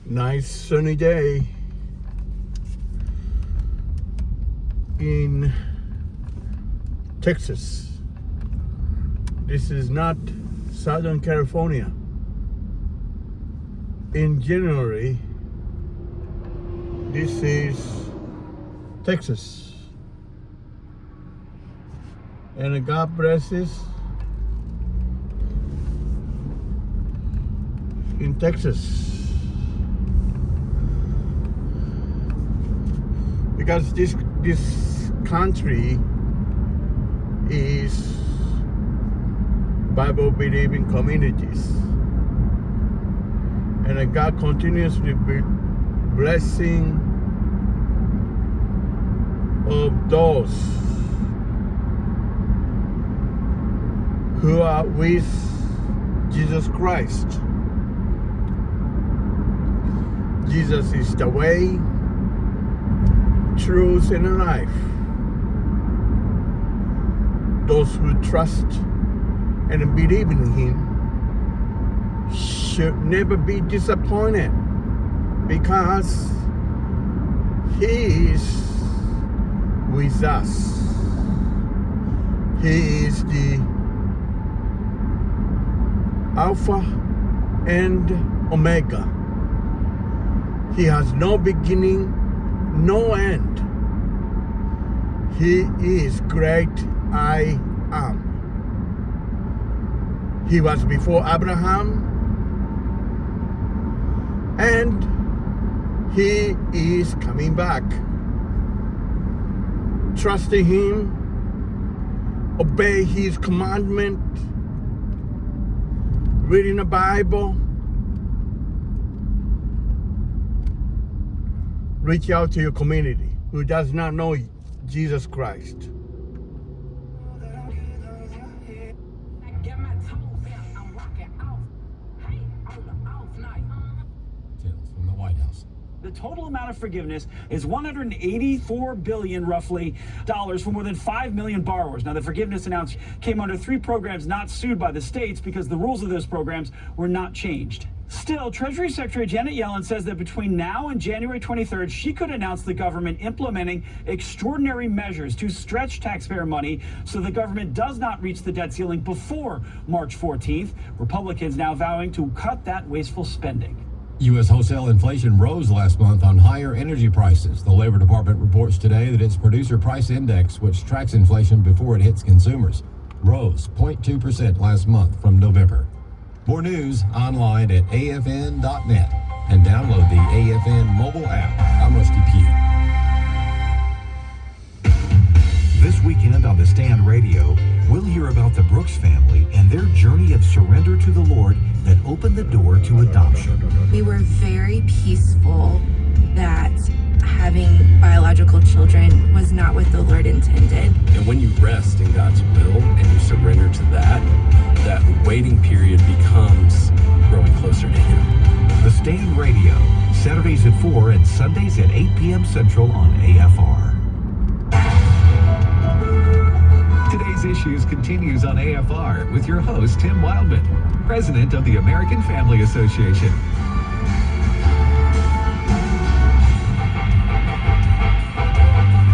Nice sunny day in Texas. This is not Southern California. In January, this is Texas. And God blesses in Texas. Because this country is Bible believing communities, and God continuously blessing of those who are with Jesus Christ. Jesus is the way, truth, and life. Those who trust and believe in Him should never be disappointed, because He is with us. He is the Alpha and Omega. He has no beginning, no end. He is great I am. He was before Abraham, and He is coming back. Trusting Him, obey His commandment, reading the Bible, reach out to your community who does not know Jesus Christ. From the White House. The total amount of forgiveness is $184 billion, roughly, for more than 5 million borrowers. Now, the forgiveness announced came under 3 programs not sued by the states because the rules of those programs were not changed. Still, Treasury Secretary Janet Yellen says that between now and January 23rd, she could announce the government implementing extraordinary measures to stretch taxpayer money so the government does not reach the debt ceiling before March 14th. Republicans now vowing to cut that wasteful spending. U.S. wholesale inflation rose last month on higher energy prices. The Labor Department reports today that its Producer Price Index, which tracks inflation before it hits consumers, rose 0.2% last month from November. More news online at afn.net and download the AFN mobile app. I'm Rusty Pugh. This weekend on The Stand Radio, we'll hear about the Brooks family and their journey of surrender to the Lord that opened the door to adoption. We were very peaceful that having biological children was not what the Lord intended. And when you rest in God's will and you surrender to that waiting period becomes growing closer to Him. The Stand Radio, Saturdays at 4 and Sundays at 8 p.m. Central on AFR. Today's Issues continues on AFR with your host, Tim Wildman, President of the American Family Association.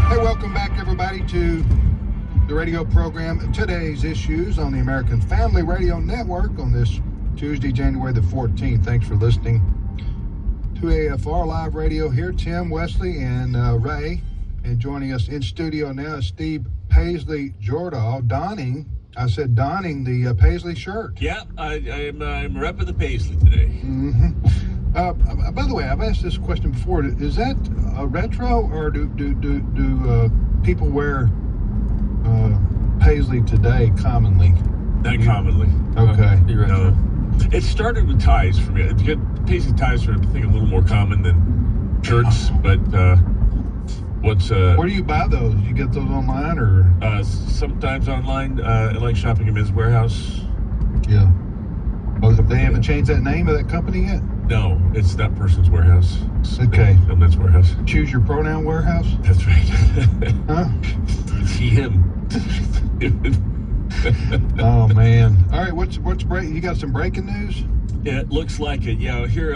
Hey, welcome back, everybody, to the radio program, Today's Issues on the American Family Radio Network on this Tuesday, January the 14th. Thanks for listening to AFR Live Radio here. Tim, Wesley, and Ray. And joining us in studio now is Steve Paisley Jordahl, donning the Paisley shirt. Yeah, I'm repping the Paisley today. Mm-hmm. By the way, I've asked this question before. Is that retro, or do people wear Paisley today commonly? Not commonly. Okay. No. It started with ties for me. Paisley ties are, I think, a little more common than shirts, but where do you buy those? You get those online, or? Sometimes online. I like shopping at Men's Warehouse. Yeah. Oh, they haven't changed that name of that company yet? No, it's that person's warehouse. Okay. The Men's Warehouse. Choose your pronoun warehouse? That's right. Huh? See him. Oh, man. All right, what's break? You got some breaking news? It looks like it. Yeah, here,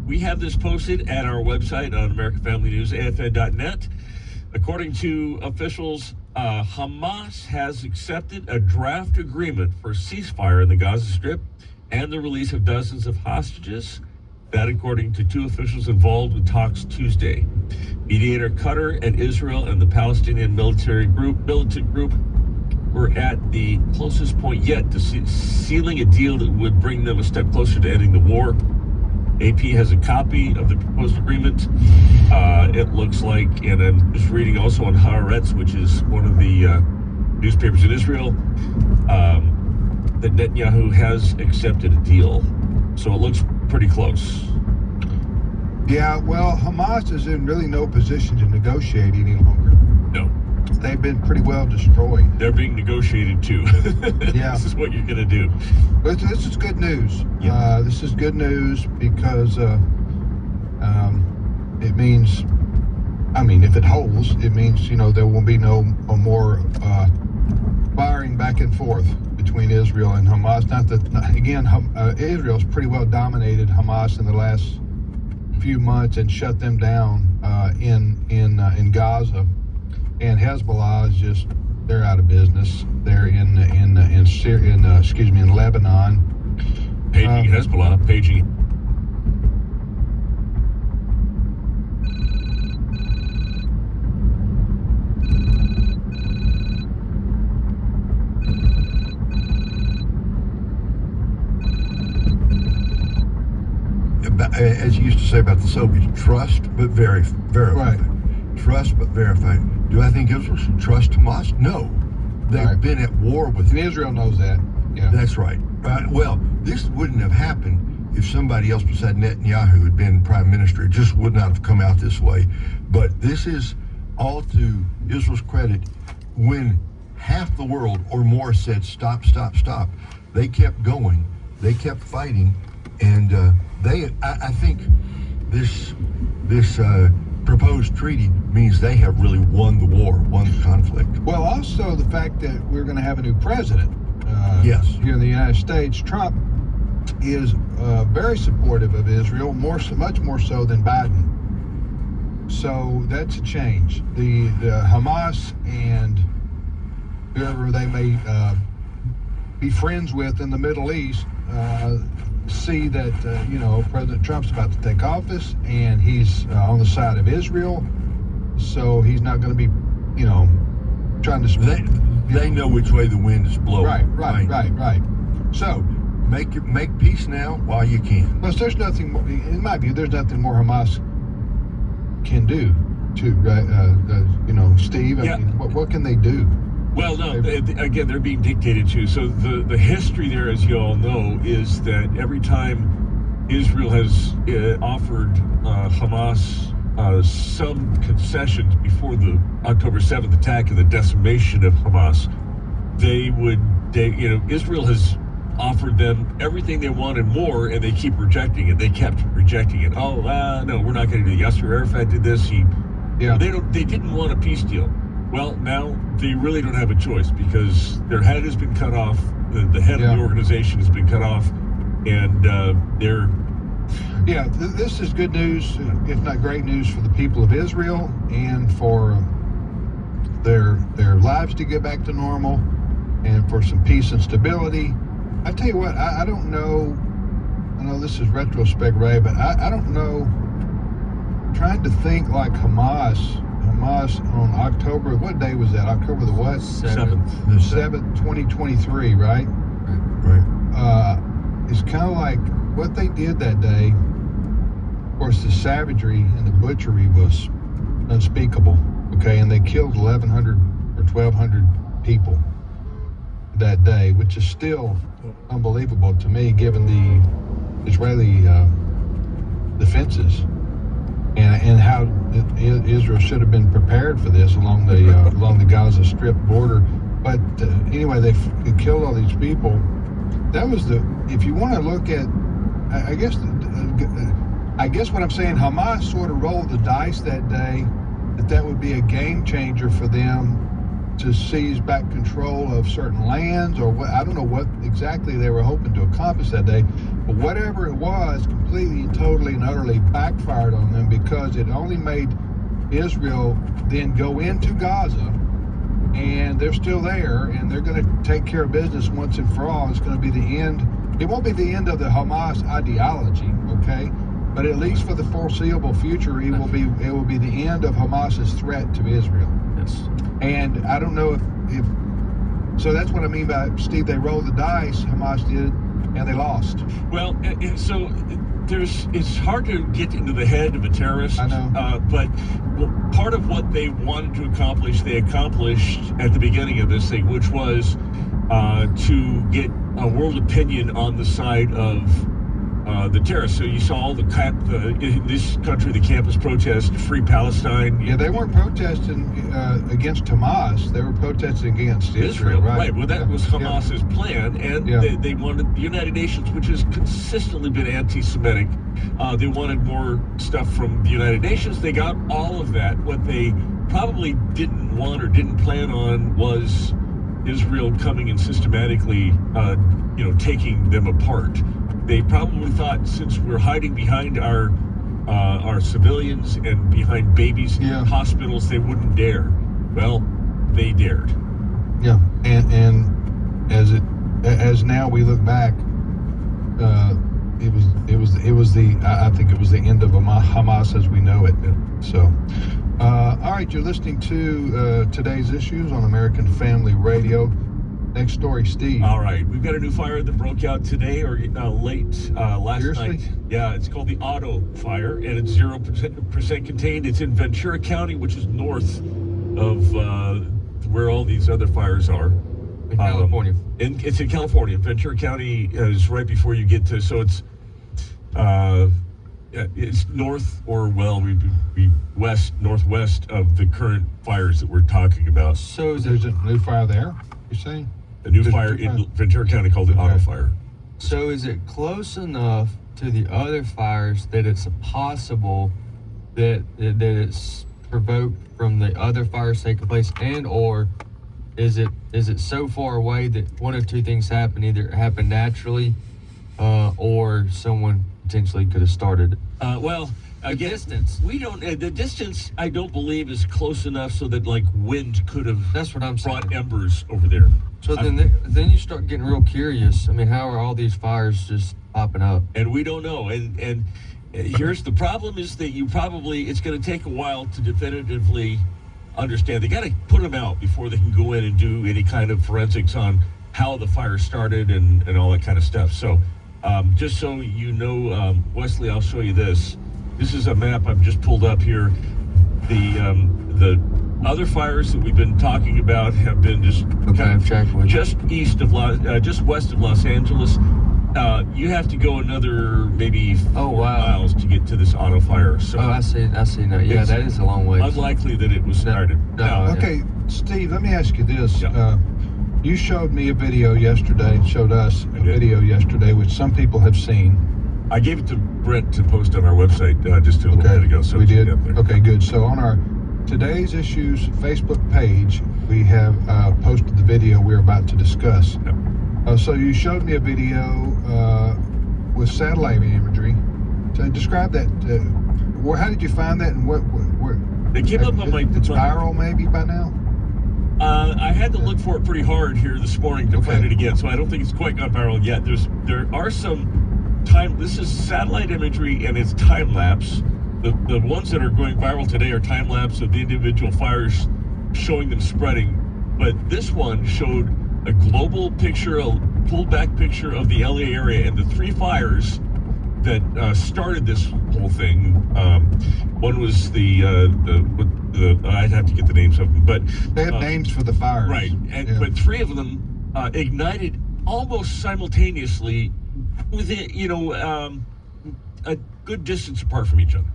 We have this posted at our website on American Family News, AFN.net. According to officials, Hamas has accepted a draft agreement for a ceasefire in the Gaza Strip and the release of dozens of hostages. That, according to two officials involved with talks Tuesday. Mediator Qatar and Israel and the Palestinian militant group were at the closest point yet to sealing a deal that would bring them a step closer to ending the war. AP has a copy of the proposed agreement. It looks like, and I'm just reading also on Haaretz, which is one of the newspapers in Israel, that Netanyahu has accepted a deal. So it looks pretty close. Yeah, well, Hamas is in really no position to negotiate any longer. No. They've been pretty well destroyed. They're being negotiated too. Yeah. This is what you're going to do. But this is good news. Yeah. This is good news because it means, if it holds, it means, there will be no more firing back and forth between Israel and Hamas. Israel's pretty well dominated Hamas in the last few months and shut them down in Gaza, and Hezbollah is they're out of business. They're in Lebanon. Paging Hezbollah, paging. As you used to say about the Soviets, trust but verify. Right. Trust but verify. Do I think Israel should trust Hamas? No. They've been at war with And Israel knows that. Yeah. That's right. Well, this wouldn't have happened if somebody else beside Netanyahu had been prime minister. It just would not have come out this way. But this is all to Israel's credit. When half the world or more said stop, they kept going. They kept fighting. And I think this proposed treaty means they have really won the war, won the conflict. Well, also the fact that we're going to have a new president yes. here in the United States. Trump is very supportive of Israel, much more so than Biden. So that's a change. The Hamas and whoever they may be friends with in the Middle East see that President Trump's about to take office, and he's on the side of Israel, so he's not going to be, trying to. They know which way the wind is blowing. Right. So make peace now while you can. Plus, there's nothing more, in my view. There's nothing more Hamas can do to, Steve. Yeah. I mean, what can they do? Well, no, again, they're being dictated to. So the history there, as you all know, is that every time Israel has offered Hamas some concessions before the October 7th attack and the decimation of Hamas, Israel has offered them everything they want and more, and they keep rejecting it. They kept rejecting it. No, we're not going to do it. Yasser Arafat did this. They didn't want a peace deal. Well, now they really don't have a choice because their head has been cut off. The head of the organization has been cut off, and they're. Yeah, this is good news, if not great news, for the people of Israel and for their lives to get back to normal, and for some peace and stability. I tell you what, I don't know. I know this is retrospect, Ray, but I don't know. Trying to think like Hamas on October, what day was that? October the what? 7th. The 7th, 2023, right? Right. It's kind of like what they did that day. Of course, the savagery and the butchery was unspeakable, okay? And they killed 1,100 or 1,200 people that day, which is still unbelievable to me, given the Israeli defenses. And how Israel should have been prepared for this along the Gaza Strip border. But anyway, they killed all these people. That was if you want to look at, I guess what I'm saying, Hamas sort of rolled the dice that day that would be a game changer for them to seize back control of certain lands, or what, I don't know what exactly they were hoping to accomplish that day. But whatever it was, completely and totally and utterly backfired on them, because it only made Israel then go into Gaza, and they're still there, and they're going to take care of business once and for all. It's going to be the end. It won't be the end of the Hamas ideology, okay? But at least for the foreseeable future, it will be the end of Hamas's threat to Israel. Yes. And I don't know if so that's what I mean by, Steve, they rolled the dice, Hamas did, and they lost. Well, so it's hard to get into the head of a terrorist. I know. But part of what they wanted to accomplish, they accomplished at the beginning of this thing, which was to get a world opinion on the side of the terrorists. So you saw all in this country, the campus protest, Free Palestine. Yeah, they weren't protesting against Hamas. They were protesting against Israel, right? Well, that was Hamas's plan, and they wanted the United Nations, which has consistently been anti-Semitic. They wanted more stuff from the United Nations. They got all of that. What they probably didn't want or didn't plan on was Israel coming and systematically, taking them apart. They probably thought, since we're hiding behind our civilians and behind babies in hospitals, they wouldn't dare. Well, they dared. Yeah, and as now we look back, I think it was the end of Hamas as we know it. So, all right, you're listening to today's issues on American Family Radio. Next story, Steve. All right, we've got a new fire that broke out today or late last Seriously? night. Yeah, it's called the Auto Fire, and it's 0% contained. It's in Ventura County, which is north of where all these other fires are. In California. It's in California. Ventura County is right before you get to. So it's north, or northwest of the current fires that we're talking about. So there's a new fire there, you're saying? A new fire in Ventura County called the Auto Fire. So is it close enough to the other fires that it's possible that it's provoked from the other fires taking place, and or is it so far away that one of two things happen? Either it happened naturally, or someone potentially could have started it. Again, distance. We don't. The distance, I don't believe, is close enough so that wind could have. That's what I'm brought saying. Embers over there. So then you start getting real curious. I mean, how are all these fires just popping up? And we don't know. And here's the problem: is that it's going to take a while to definitively understand. They got to put them out before they can go in and do any kind of forensics on how the fire started and all that kind of stuff. So, just so you know, Wesley, I'll show you this. This is a map I've just pulled up here. The other fires that we've been talking about have been just just west of Los Angeles. You have to go another maybe 4 miles to get to this auto fire. So I see now. Yeah, that is a long way. Unlikely that it was started. Okay, Steve, let me ask you this. You showed me a video yesterday, showed us a video yesterday, which some people have seen. I gave it to Brent to post on our website just a little bit ago. So we did. Okay, good. So on our Today's Issues Facebook page, we have posted the video we're about to discuss. So you showed me a video with satellite imagery. So describe that. How did you find that, and where? It came up on my. It's viral, maybe by now. I had to look for it pretty hard here this morning to find it again. So I don't think it's quite gone viral yet. There are some. This is satellite imagery, and it's time lapse. The ones that are going viral today are time lapse of the individual fires, showing them spreading. But this one showed a global picture, a pulled back picture of the LA area, and the three fires that started this whole thing. One was I'd have to get the names of them, but they had names for the fires, right? But three of them ignited almost simultaneously, within a good distance apart from each other.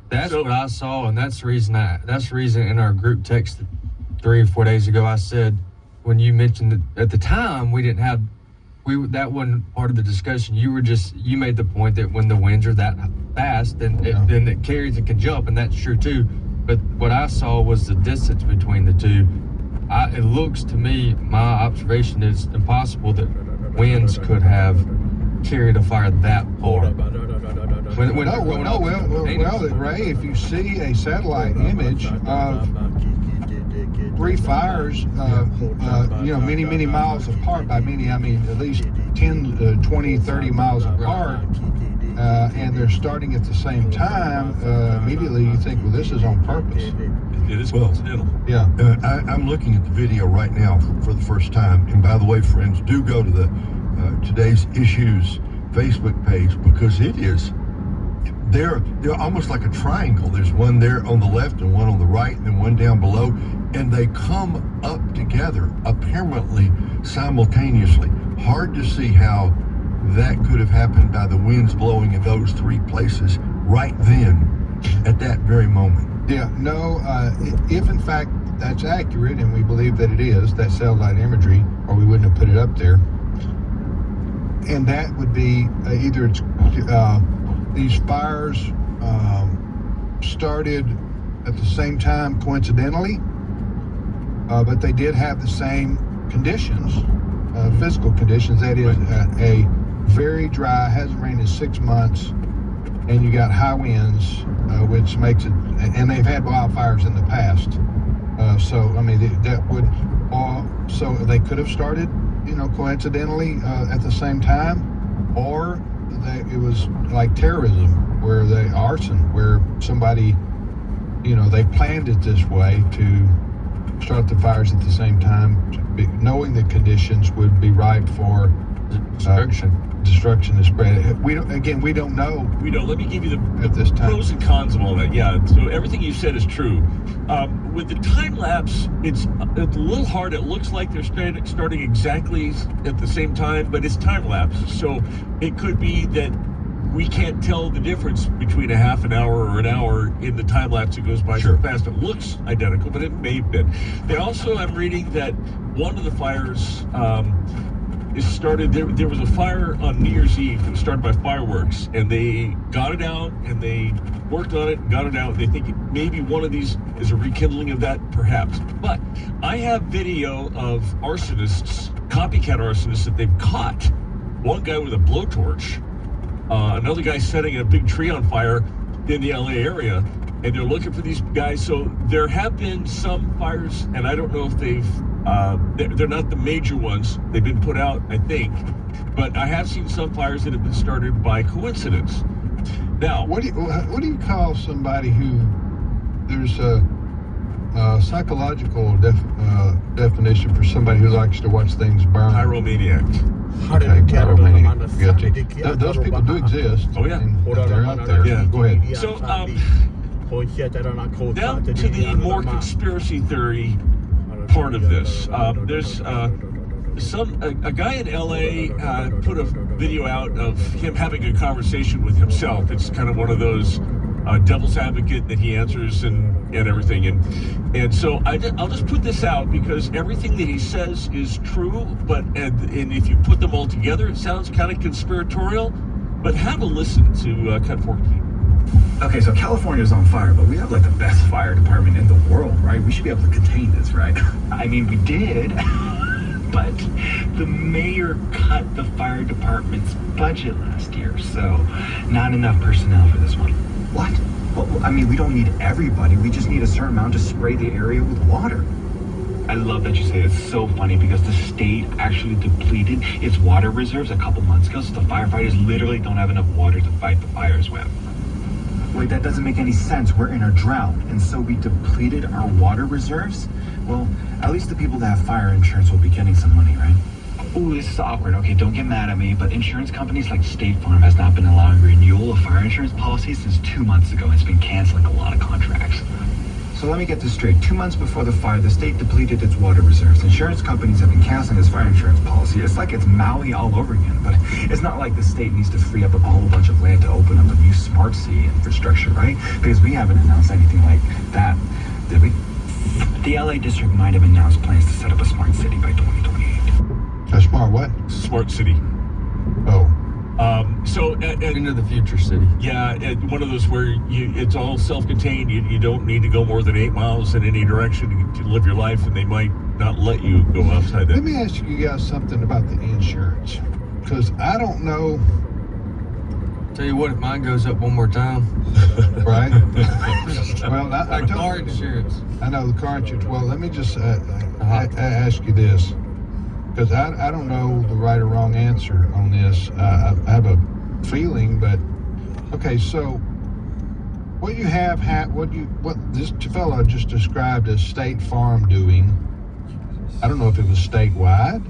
That's what I saw, and that's the reason in our group text 3 or 4 days ago I said, when you mentioned that at the time that wasn't part of the discussion. You made the point that when the winds are that fast, then it carries and can jump, and that's true too. But what I saw was the distance between the two. It looks to me, my observation is impossible that winds could have carried a fire that far. Ray, if you see a satellite image of 3 fires, many miles apart, by many I mean at least 10, 20, 30 miles apart, and they're starting at the same time, immediately you think, well, this is on purpose. It is coincidental. Yeah. I'm looking at the video right now for the first time. And by the way, friends, do go to the Today's Issues Facebook page, because it is, they're almost like a triangle. There's one there on the left and one on the right and then one down below. And they come up together, apparently simultaneously. Hard to see how that could have happened by the winds blowing in those 3 places right then, at that very moment. Yeah, no, if in fact that's accurate, and we believe that it is, that satellite imagery, or we wouldn't have put it up there, and that would be either it's, these fires started at the same time coincidentally, but they did have the same conditions, physical conditions, that is a very dry, hasn't rained in 6 months, and you got high winds, which makes it, and they've had wildfires in the past. So, I mean, that would, so they could have started, coincidentally at the same time, or it was like terrorism, where arson, where somebody, they planned it this way to start the fires at the same time, knowing the conditions would be right for destruction to spread. We don't know. We don't. Let me give you the at this time pros and cons of all that. Yeah. So everything you said is true. With the time lapse, it's a little hard. It looks like they're starting exactly at the same time, but it's time lapse. So it could be that we can't tell the difference between a half an hour or an hour in the time lapse. It goes by so fast. It looks identical, but it may have been. They also, I'm reading that one of the fires is started. There was a fire on New Year's Eve that was started by fireworks, and they got it out and they worked on it and got it out. They think maybe one of these is a rekindling of that, perhaps. But I have video of arsonists, copycat arsonists, that they've caught. One guy with a blowtorch, another guy setting a big tree on fire in the LA area, and they're looking for these guys. So there have been some fires, and I don't know if they're not the major ones. They've been put out, I think, but I have seen some fires that have been started by coincidence. Now, what do you call somebody who, there's a psychological definition for somebody who likes to watch things burn? Pyromaniac. Gotcha. Those people do exist. Oh yeah, they're out there. Yeah. Go ahead. So down to the more conspiracy theory part of this. There's a guy in LA put a video out of him having a conversation with himself. It's kind of one of those devil's advocate that he answers and everything. And so I'll just put this out because everything that he says is true, but and if you put them all together, it sounds kind of conspiratorial. But have a listen to Cut 14. Okay, so California's on fire, but we have like the best fire department in the world, right? We should be able to contain this, right? I mean, we did, but the mayor cut the fire department's budget last year, so not enough personnel for this one. What? Well, I mean, we don't need everybody. We just need a certain amount to spray the area with water. I love that you say it. It's so funny because the state actually depleted its water reserves a couple months ago, so the firefighters literally don't have enough water to fight the fires with. Wait, that doesn't make any sense. We're in a drought, and so we depleted our water reserves? Well, at least the people that have fire insurance will be getting some money, right? Ooh, this is awkward. Okay, don't get mad at me, but insurance companies like State Farm has not been allowing renewal of fire insurance policies since 2 months ago. It's been canceling a lot of contracts. So let me get this straight. 2 months before the fire, the state depleted its water reserves. Insurance companies have been canceling this fire insurance policy. It's like it's Maui all over again, but it's not like the state needs to free up a whole bunch of land to open up a new smart city infrastructure, right? Because we haven't announced anything like that, did we? The LA district might have announced plans to set up a smart city by 2028. A smart what? Smart city. Oh. So Into the future city. Yeah, one of those where it's all self-contained. You don't need to go more than 8 miles in any direction to live your life, and they might not let you go outside that. Let me ask you guys something about the insurance. because I don't know. Tell you what, if mine goes up one more time, Right? Well, I told car you. insurance. I know the car insurance. Well, let me just ask you this, because I don't know the right or wrong answer on this. I have a feeling, but okay. So, what you have what this fellow just described as State Farm doing. I don't know if it was statewide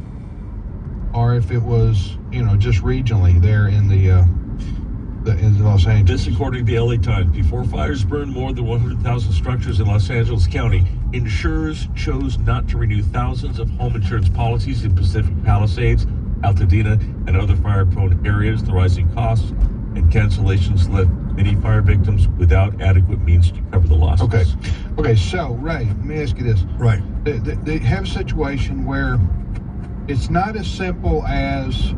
or if it was just regionally there in in Los Angeles. This, according to the LA Times, before fires burned more than 100,000 structures in Los Angeles County, insurers chose not to renew thousands of home insurance policies in Pacific Palisades, Altadena, and other fire-prone areas. The rising costs and cancellations left many fire victims without adequate means to cover the losses. Okay. So Ray, let me ask you this. Right. They have a situation where it's not as simple as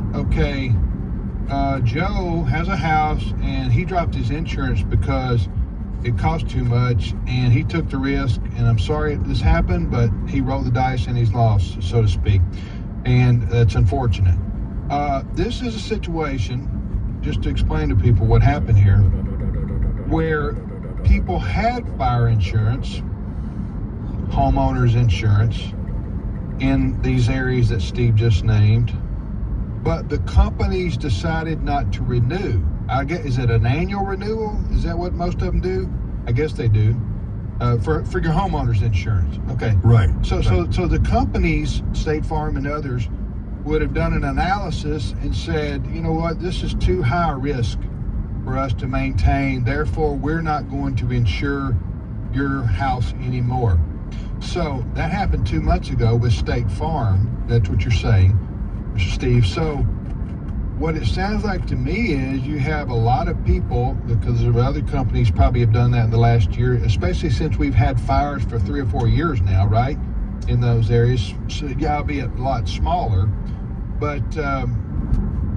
Joe has a house and he dropped his insurance because it cost too much and he took the risk, and I'm sorry this happened, but he rolled the dice and he's lost, so to speak, and that's unfortunate. This is a situation, just to explain to people what happened here, where people had fire insurance, homeowners insurance in these areas that Steve just named, but the companies decided not to renew. I guess, is it an annual renewal? Is that what most of them do? I guess they do. For your homeowners insurance. Okay. Right. So the companies, State Farm and others, would have done an analysis and said, you know what, this is too high a risk for us to maintain. Therefore, we're not going to insure your house anymore. So that happened 2 months ago with State Farm. That's what you're saying, Mr. Steve. So what it sounds like to me is you have a lot of people, because of other companies probably have done that in the last year, especially since we've had fires for 3 or 4 years now, right? In those areas, so, yeah, albeit a lot smaller, but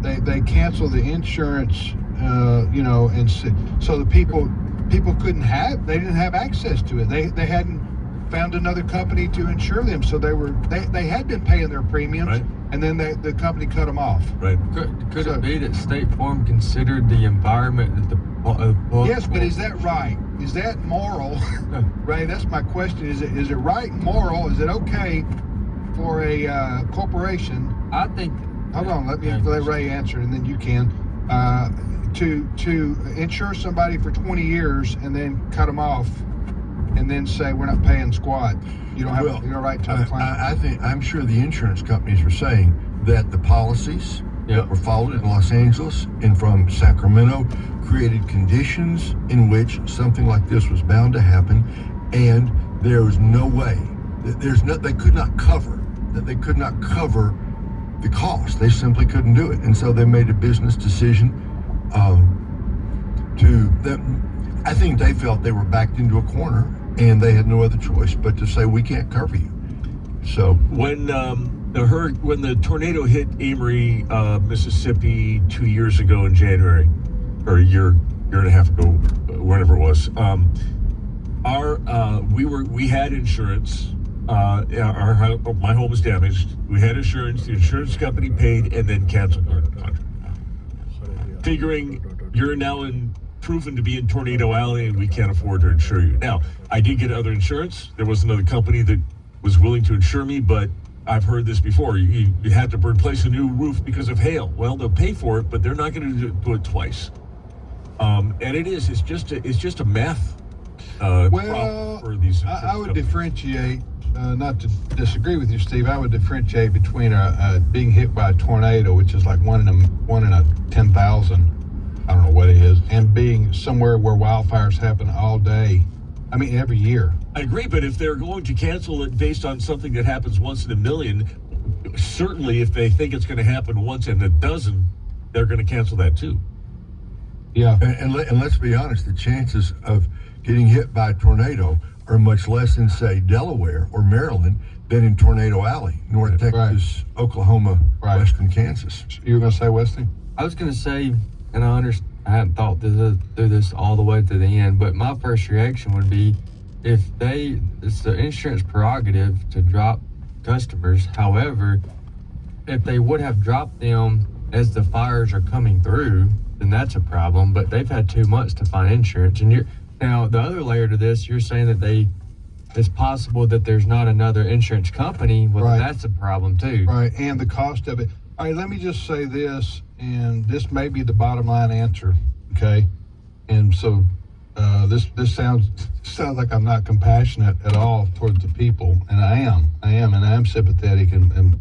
they cancel the insurance, and so the people didn't have access to it. They hadn't found another company to insure them, so they had been paying their premiums, right, and then the company cut them off. Right. Could it be that State Farm considered the environment that the yes, but is that right? Is that moral? Ray, that's my question. Is it right, moral? Is it okay for a corporation? I think. Hold on, let Ray answer, and then you can. To insure somebody for 20 years and then cut them off, and then say we're not paying squat. You don't have no right to a claim. I'm sure the insurance companies are saying that the policies that were followed in Los Angeles and from Sacramento created conditions in which something like this was bound to happen, and there was no way that they could not cover the cost. They simply couldn't do it, and so they made a business decision I think they felt they were backed into a corner and they had no other choice but to say we can't cover you. So when the tornado hit Amory, Mississippi 2 years ago in January, or a year and a half ago, whenever it was, we had insurance. My home was damaged. We had insurance. The insurance company paid and then canceled our contract, figuring you're now proven to be in Tornado Alley and we can't afford to insure you. Now, I did get other insurance. There was another company that was willing to insure me, but I've heard this before. You had to replace a new roof because of hail. Well, they'll pay for it, but they're not going to do it twice. And it's just a math problem for these. I would differentiate. Not to disagree with you, Steve. I would differentiate between being hit by a tornado, which is like one in a 10,000. I don't know what it is, and being somewhere where wildfires happen all day. I mean, every year. I agree, but if they're going to cancel it based on something that happens once in a million, certainly if they think it's going to happen once in a dozen, they're going to cancel that too. Yeah. And let's be honest, the chances of getting hit by a tornado are much less in, say, Delaware or Maryland than in Tornado Alley, North Texas, Oklahoma, Western Kansas. You were going to say, Wesley? I was going to say, and I hadn't thought through this all the way to the end, but my first reaction would be it's the insurance prerogative to drop customers. However, if they would have dropped them as the fires are coming through, then that's a problem. But they've had 2 months to find insurance. And now the other layer to this, you're saying that it's possible that there's not another insurance company. Well, Right. that's a problem too. Right, and the cost of it. All right, let me just say this, and this may be the bottom line answer, okay? And so this sounds like I'm not compassionate at all towards the people, and I am sympathetic and